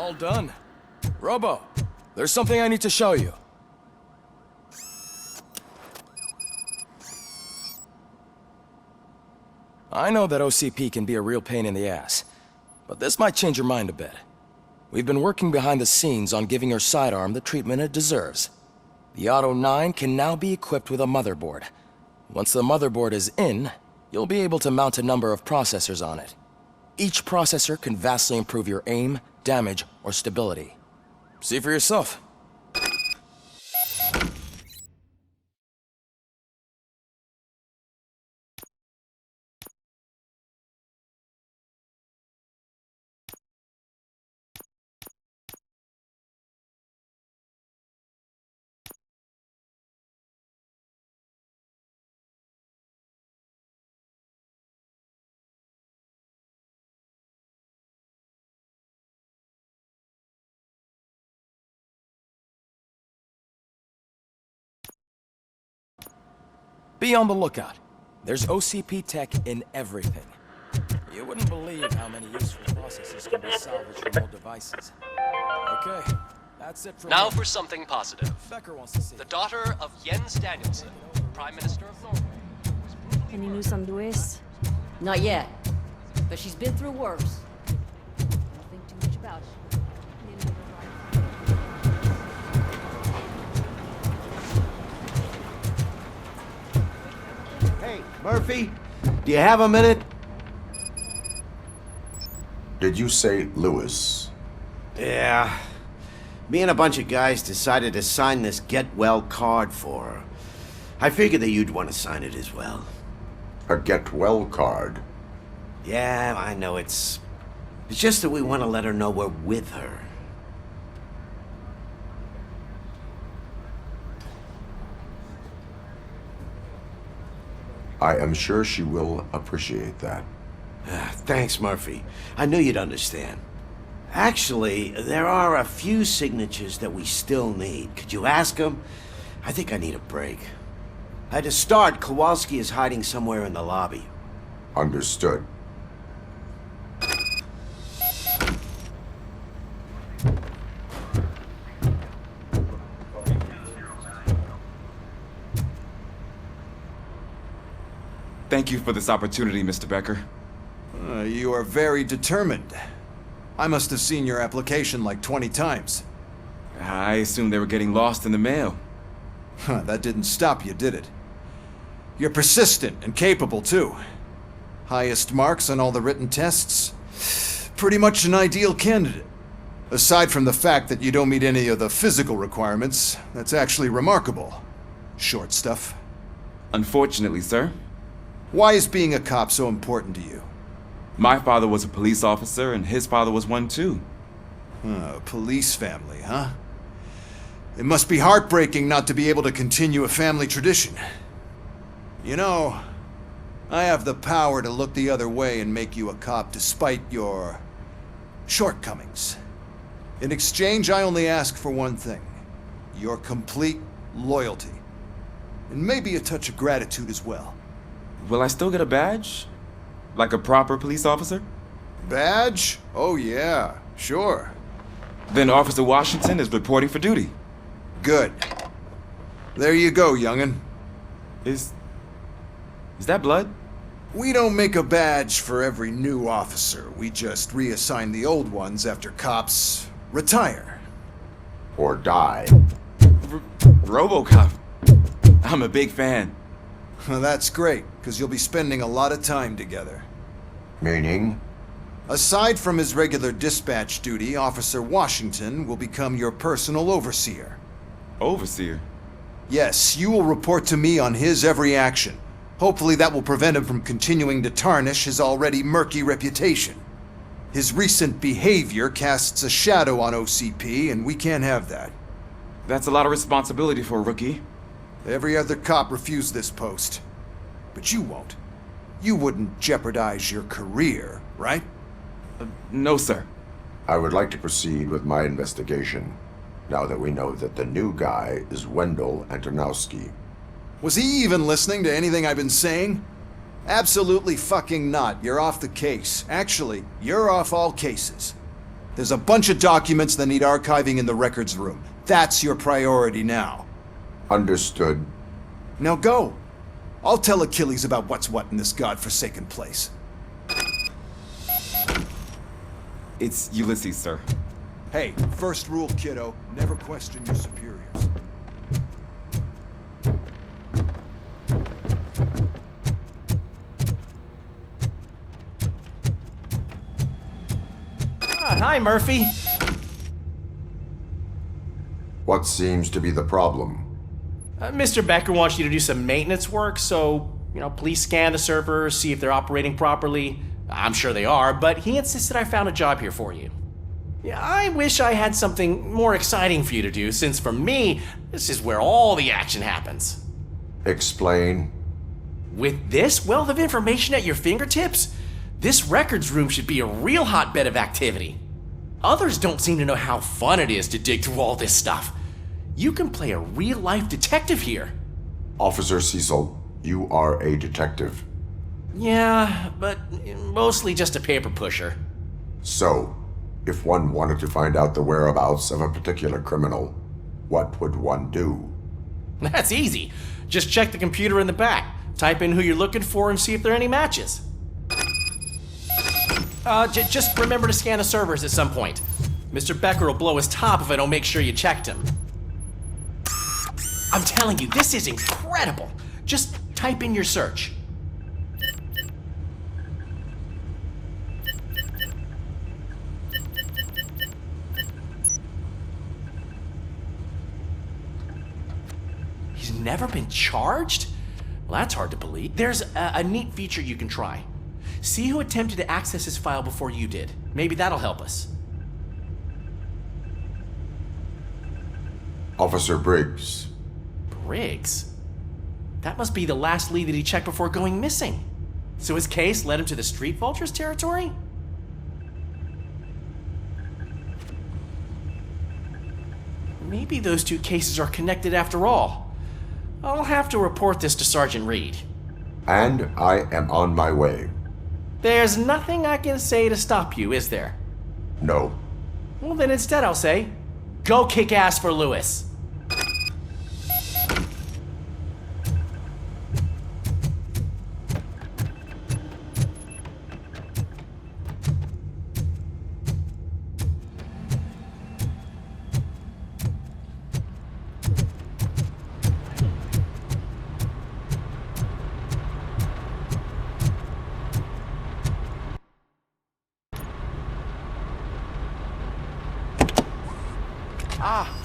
All done. Robo, there's something I need to show you. I know that OCP can be a real pain in the ass, but this might change your mind a bit. We've been working behind the scenes on giving your sidearm the treatment it deserves. The Auto 9 can now be equipped with a motherboard. Once the motherboard is in, you'll be able to mount a number of processors on it. Each processor can vastly improve your aim, damage, or stability. See for yourself. Be on the lookout. There's OCP tech in everything. You wouldn't believe how many useful processes can be salvaged from old devices. Okay, that's it for now me. for something positive. Becker wants to see The daughter of Jens Danielson, Prime Minister of Norway. Any news on Luis? Not yet, but she's been through worse. Don't think too much about it. Hey, Murphy, do you have a minute? Did you say Lewis? Yeah. Me and a bunch of guys decided to sign this get well card for her. I figured that you'd want to sign it as well. A get well card? Yeah, I know it's just that we want to let her know we're with her. I am sure she will appreciate that. Thanks, Murphy. I knew you'd understand. Actually, there are a few signatures that we still need. Could you ask them? I think I need a break. To start, Kowalski is hiding somewhere in the lobby. Understood. Thank you for this opportunity, Mr. Becker. You are very determined. I must have seen your application like 20 times. I assumed they were getting lost in the mail. That didn't stop you, did it? You're persistent and capable, too. Highest marks on all the written tests. Pretty much an ideal candidate. Aside from the fact that you don't meet any of the physical requirements, that's actually remarkable. Short stuff. Unfortunately, sir. Why is being a cop so important to you? My father was a police officer, and his father was one too. Police family, huh? It must be heartbreaking not to be able to continue a family tradition. You know, I have the power to look the other way and make you a cop despite your shortcomings. In exchange, I only ask for one thing. Your complete loyalty. And maybe a touch of gratitude as well. Will I still get a badge? Like a proper police officer? Badge? Oh yeah, sure. Then Officer Washington is reporting for duty. Good. There you go, young'un. Is that blood? We don't make a badge for every new officer. We just reassign the old ones after cops retire. Or die. Robocop. I'm a big fan. Well, that's great, because you'll be spending a lot of time together. Meaning? Aside from his regular dispatch duty, Officer Washington will become your personal overseer. Overseer? Yes, you will report to me on his every action. Hopefully that will prevent him from continuing to tarnish his already murky reputation. His recent behavior casts a shadow on OCP, and we can't have that. That's a lot of responsibility for a rookie. Every other cop refused this post. But you won't. You wouldn't jeopardize your career, right? No, sir. I would like to proceed with my investigation, now that we know that the new guy is Wendell Antonowski. Was he even listening to anything I've been saying? Absolutely fucking not. You're off the case. Actually, you're off all cases. There's a bunch of documents that need archiving in the records room. That's your priority now. Understood. Now go. I'll tell Achilles about what's what in this godforsaken place. It's Ulysses, sir. Hey, first rule, kiddo. Never question your superiors. Hi, Murphy. What seems to be the problem? Mr. Becker wants you to do some maintenance work, so, please scan the servers, see if they're operating properly. I'm sure they are, but he insisted I found a job here for you. Yeah, I wish I had something more exciting for you to do, since for me, this is where all the action happens. Explain. With this wealth of information at your fingertips, this records room should be a real hotbed of activity. Others don't seem to know how fun it is to dig through all this stuff. You can play a real-life detective here. Officer Cecil, you are a detective. Yeah, but mostly just a paper pusher. So, if one wanted to find out the whereabouts of a particular criminal, what would one do? That's easy. Just check the computer in the back, type in who you're looking for, and see if there are any matches. Just remember to scan the servers at some point. Mr. Becker will blow his top if I don't make sure you checked him. I'm telling you, this is incredible. Just type in your search. He's never been charged? Well, that's hard to believe. There's a neat feature you can try. See who attempted to access his file before you did. Maybe that'll help us. Officer Briggs. Briggs? That must be the last lead that he checked before going missing. So his case led him to the Street Vultures territory? Maybe those two cases are connected after all. I'll have to report this to Sergeant Reed. And I am on my way. There's nothing I can say to stop you, is there? No. Well, then instead I'll say, go kick ass for Lewis.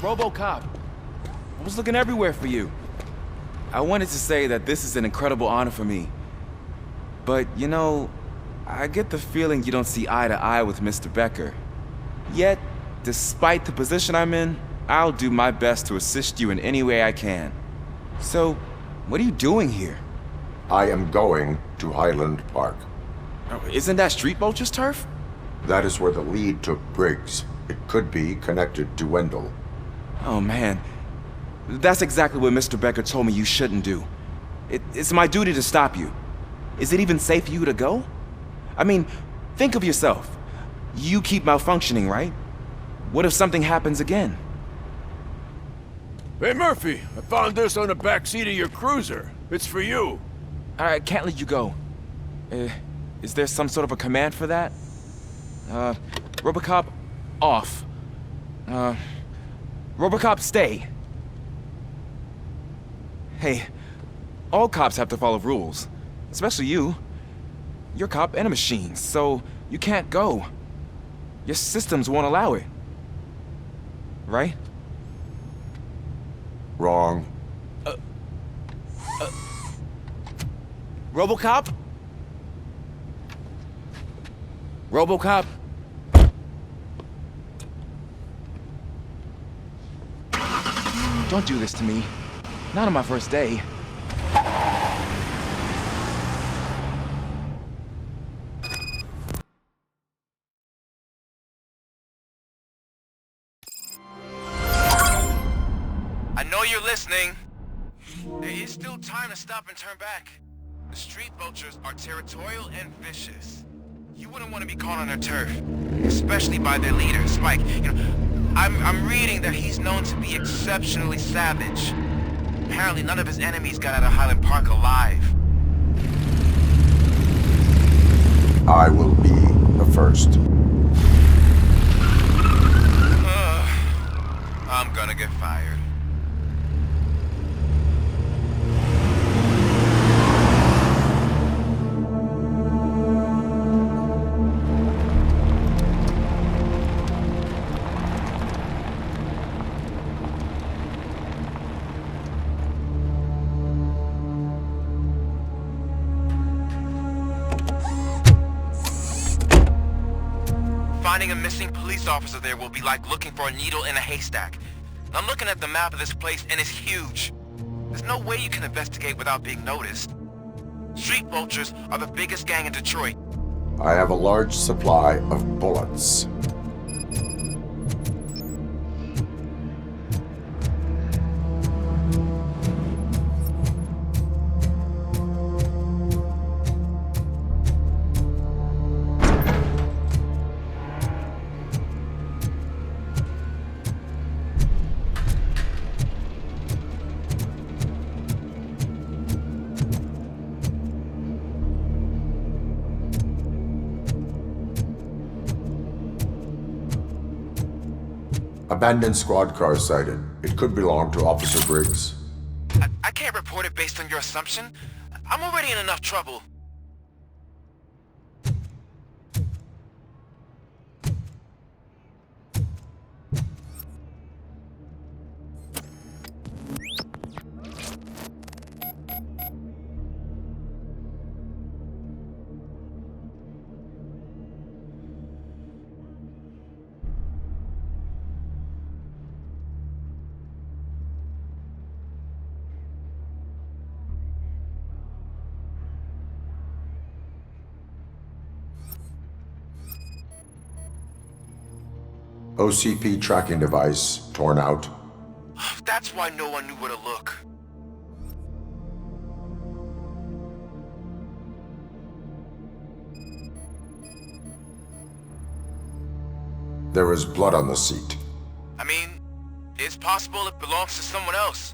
Robocop. I was looking everywhere for you. I wanted to say that this is an incredible honor for me. But, I get the feeling you don't see eye to eye with Mr. Becker. Yet, despite the position I'm in, I'll do my best to assist you in any way I can. So, what are you doing here? I am going to Highland Park. Oh, isn't that Street Vulture's turf? That is where the lead took Briggs. It could be connected to Wendell. Oh man, that's exactly what Mr. Becker told me you shouldn't do. It's my duty to stop you. Is it even safe for you to go? I mean, think of yourself. You keep malfunctioning, right? What if something happens again? Hey Murphy, I found this on the back seat of your cruiser. It's for you. I can't let you go. Is there some sort of a command for that? Robocop, off. Robocop, stay. Hey, all cops have to follow rules. Especially you. You're a cop and a machine, so you can't go. Your systems won't allow it. Right? Wrong. Robocop? Robocop? Don't do this to me. Not on my first day. I know you're listening. There is still time to stop and turn back. The Street Vultures are territorial and vicious. You wouldn't want to be caught on their turf, especially by their leader, Spike. I'm reading that he's known to be exceptionally savage. Apparently none of his enemies got out of Highland Park alive. I will be the first. I'm gonna get fired. Finding a missing police officer there will be like looking for a needle in a haystack. I'm looking at the map of this place and it's huge. There's no way you can investigate without being noticed. Street vultures are the biggest gang in Detroit. I have a large supply of bullets. Abandoned squad car sighted. It could belong to Officer Briggs. I can't report it based on your assumption. I'm already in enough trouble. OCP tracking device torn out. That's why no one knew where to look. There is blood on the seat. I mean, it's possible it belongs to someone else.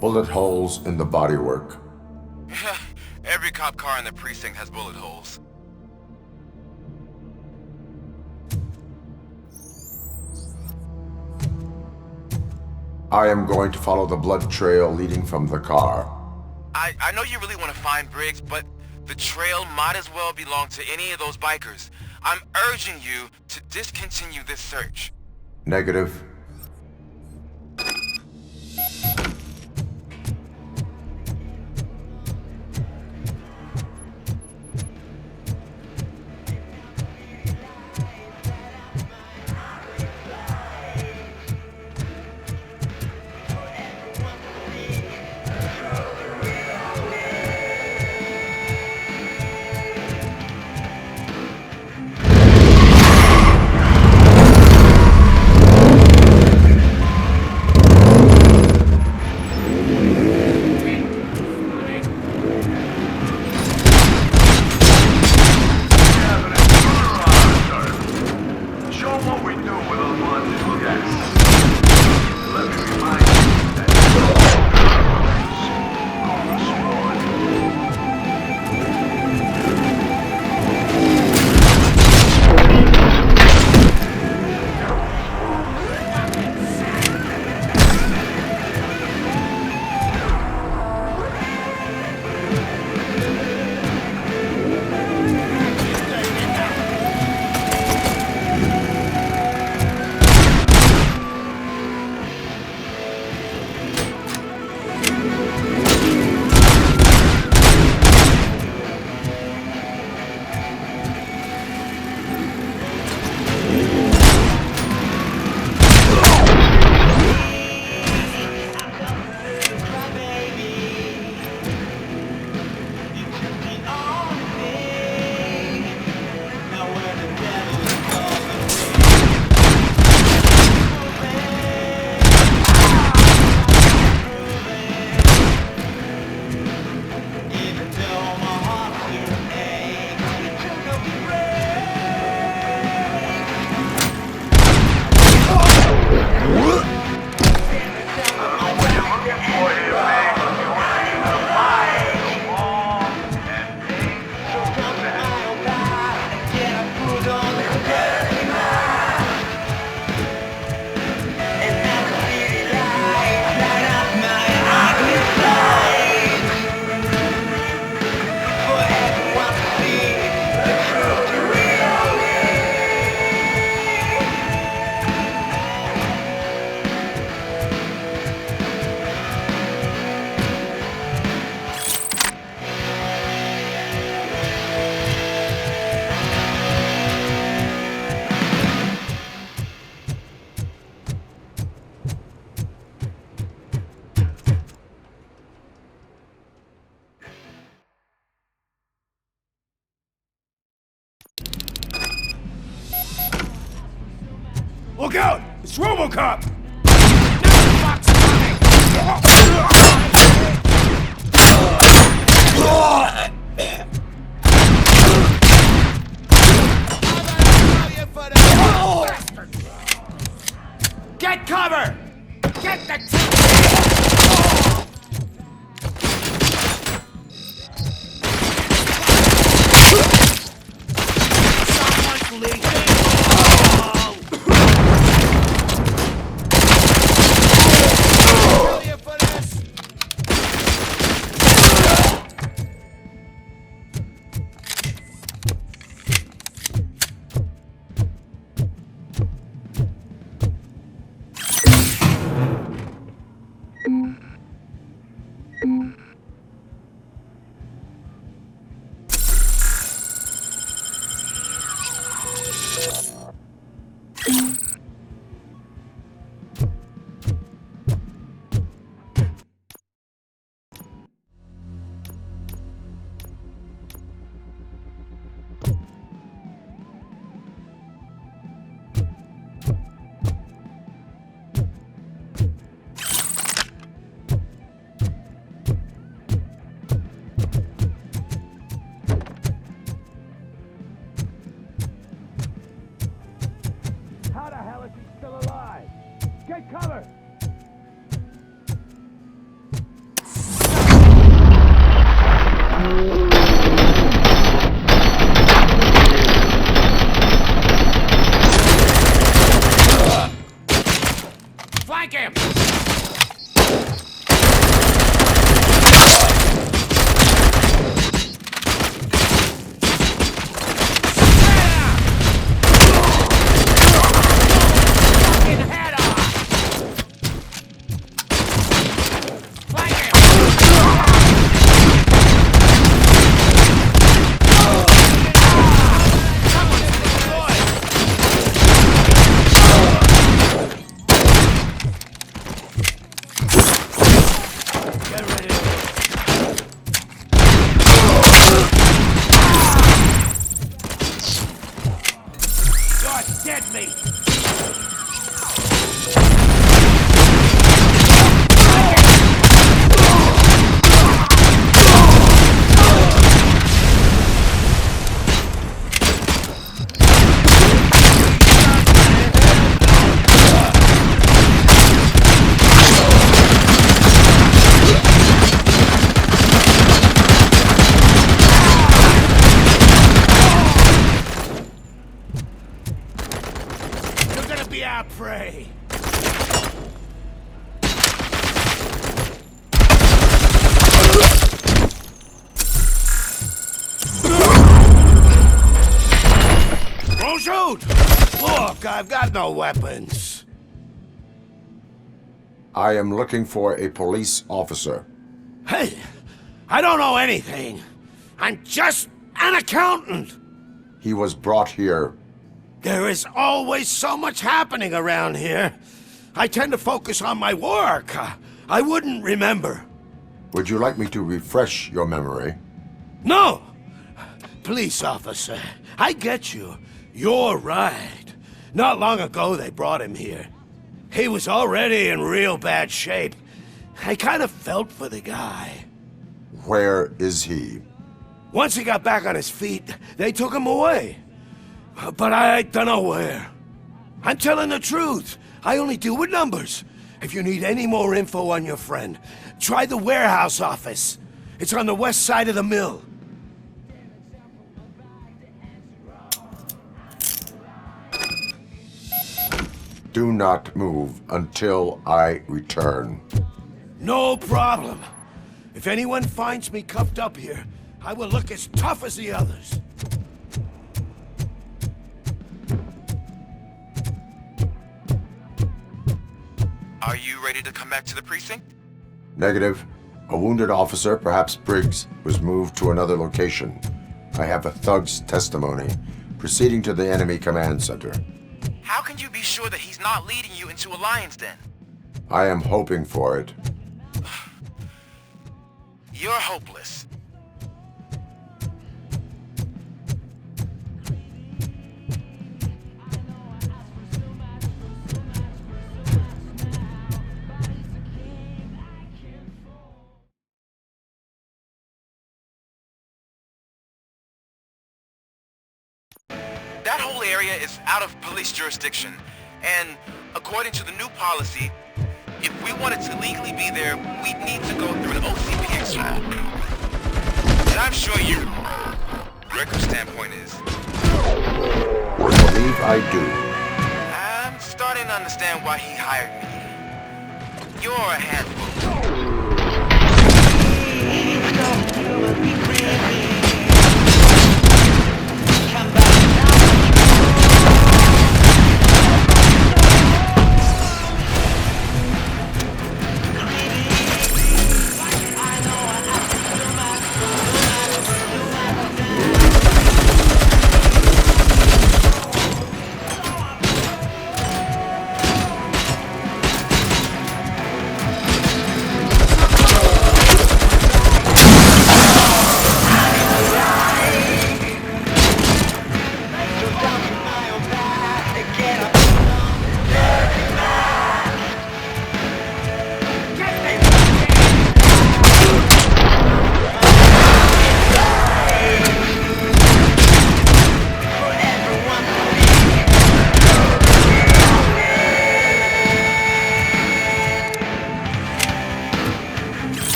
Bullet holes in the bodywork. Every cop car in the precinct has bullet holes. I am going to follow the blood trail leading from the car. I know you really want to find Briggs, but the trail might as well belong to any of those bikers. I'm urging you to discontinue this search. Negative. Look out! It's Robocop! Get cover! Get the Someone's leaking! How the hell is he still alive? Get cover! Flank him! Dead meat! You're gonna be our prey! Don't shoot! Look, I've got no weapons. I am looking for a police officer. Hey, I don't know anything. I'm just an accountant. He was brought here. There is always so much happening around here. I tend to focus on my work. I wouldn't remember. Would you like me to refresh your memory? No! Police officer, I get you. You're right. Not long ago they brought him here. He was already in real bad shape. I kind of felt for the guy. Where is he? Once he got back on his feet, they took him away. But I don't know where. I'm telling the truth. I only deal with numbers. If you need any more info on your friend, try the warehouse office. It's on the west side of the mill. Do not move until I return. No problem. If anyone finds me cuffed up here, I will look as tough as the others. Are you ready to come back to the precinct? Negative. A wounded officer, perhaps Briggs, was moved to another location. I have a thug's testimony, proceeding to the enemy command center. How can you be sure that he's not leading you into a lion's den? I am hoping for it. You're hopeless. That whole area is out of police jurisdiction, and according to the new policy, if we wanted to legally be there, we'd need to go through an OCP exam. And I'm sure Rick's standpoint is. I believe I do. I'm starting to understand why he hired me. You're a handful.